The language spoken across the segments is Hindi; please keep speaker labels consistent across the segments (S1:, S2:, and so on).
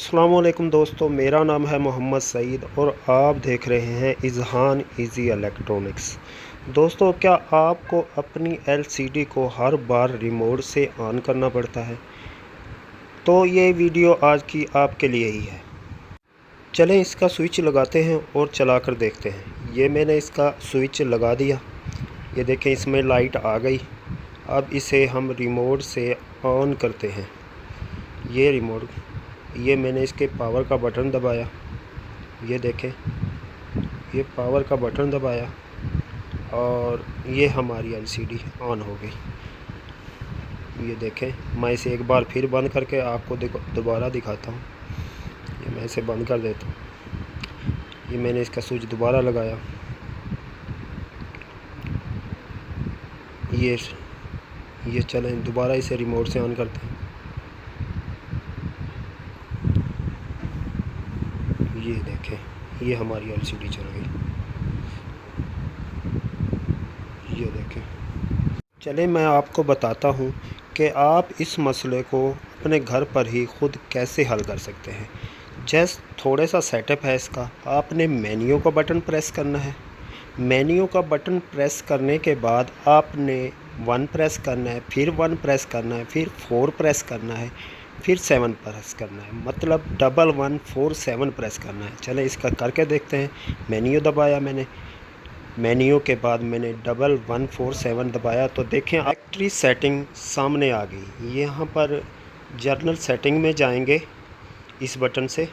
S1: अस्सलाम वालेकुम दोस्तों, मेरा नाम है मोहम्मद सईद और आप देख रहे हैं इज़हान इजी इलेक्ट्रॉनिक्स। दोस्तों, क्या आपको अपनी एलसीडी को हर बार रिमोट से ऑन करना पड़ता है? तो ये वीडियो आज की आपके लिए ही है। चलें इसका स्विच लगाते हैं और चला कर देखते हैं। ये मैंने इसका स्विच लगा दिया, ये देखें इसमें लाइट आ गई। अब इसे हम रिमोट से ऑन करते हैं। ये रिमोट, ये मैंने इसके पावर का बटन दबाया, ये देखें ये पावर का बटन दबाया और ये हमारी एलसीडी ऑन हो गई। ये देखें, मैं इसे एक बार फिर बंद करके आपको दोबारा दिखाता हूँ। ये मैं इसे बंद कर देता हूँ। ये मैंने इसका स्विच दोबारा लगाया, ये चलें दोबारा इसे रिमोट से ऑन करते हैं। ये देखें, ये हमारी एलसीडी चल गई। ये देखें, चलें मैं आपको बताता हूँ कि आप इस मसले को अपने घर पर ही ख़ुद कैसे हल कर सकते हैं। जस्ट थोड़ा सा सेटअप है इसका। आपने मेन्यू का बटन प्रेस करना है। मेन्यू का बटन प्रेस करने के बाद आपने 1 प्रेस करना है, फिर 1 प्रेस करना है, फिर 4 प्रेस करना है, फिर 7 प्रेस करना है, मतलब 1147 प्रेस करना है। चले इसका करके देखते हैं। मेन्यू दबाया मैंने, मेन्यू के बाद मैंने 1147 दबाया तो देखें फैक्ट्री सेटिंग सामने आ गई। यहाँ पर जर्नल सेटिंग में जाएंगे इस बटन से।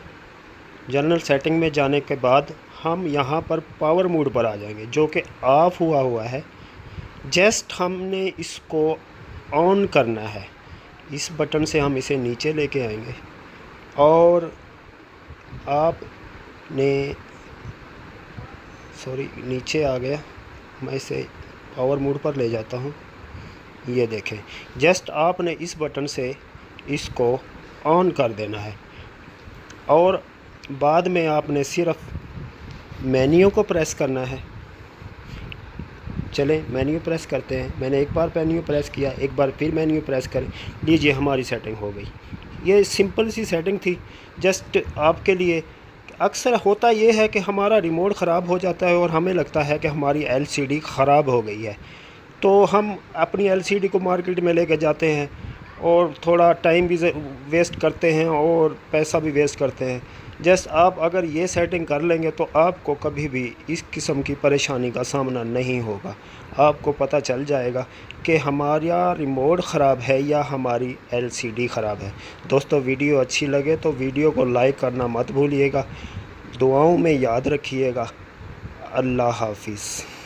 S1: जर्नल सेटिंग में जाने के बाद हम यहाँ पर पावर मोड पर आ जाएंगे, जो कि ऑफ हुआ है। जस्ट हमने इसको ऑन करना है। इस बटन से हम इसे नीचे लेके आएंगे और आपने नीचे आ गया, मैं इसे पावर मोड पर ले जाता हूँ। ये देखें, जस्ट आपने इस बटन से इसको ऑन कर देना है और बाद में आपने सिर्फ मेन्यू को प्रेस करना है। चलें मेन्यू प्रेस करते हैं। मैंने एक बार मेन्यू प्रेस किया, एक बार फिर मेन्यू प्रेस करें। लीजिए हमारी सेटिंग हो गई। ये सिंपल सी सेटिंग थी जस्ट आपके लिए। अक्सर होता ये है कि हमारा रिमोट ख़राब हो जाता है और हमें लगता है कि हमारी एलसीडी ख़राब हो गई है, तो हम अपनी एलसीडी को मार्केट में लेके जाते हैं और थोड़ा टाइम भी वेस्ट करते हैं और पैसा भी वेस्ट करते हैं। जस्ट आप अगर ये सेटिंग कर लेंगे तो आपको कभी भी इस किस्म की परेशानी का सामना नहीं होगा। आपको पता चल जाएगा कि हमारा रिमोट ख़राब है या हमारी एलसीडी ख़राब है। दोस्तों, वीडियो अच्छी लगे तो वीडियो को लाइक करना मत भूलिएगा। दुआओं में याद रखिएगा। अल्लाह हाफिज़।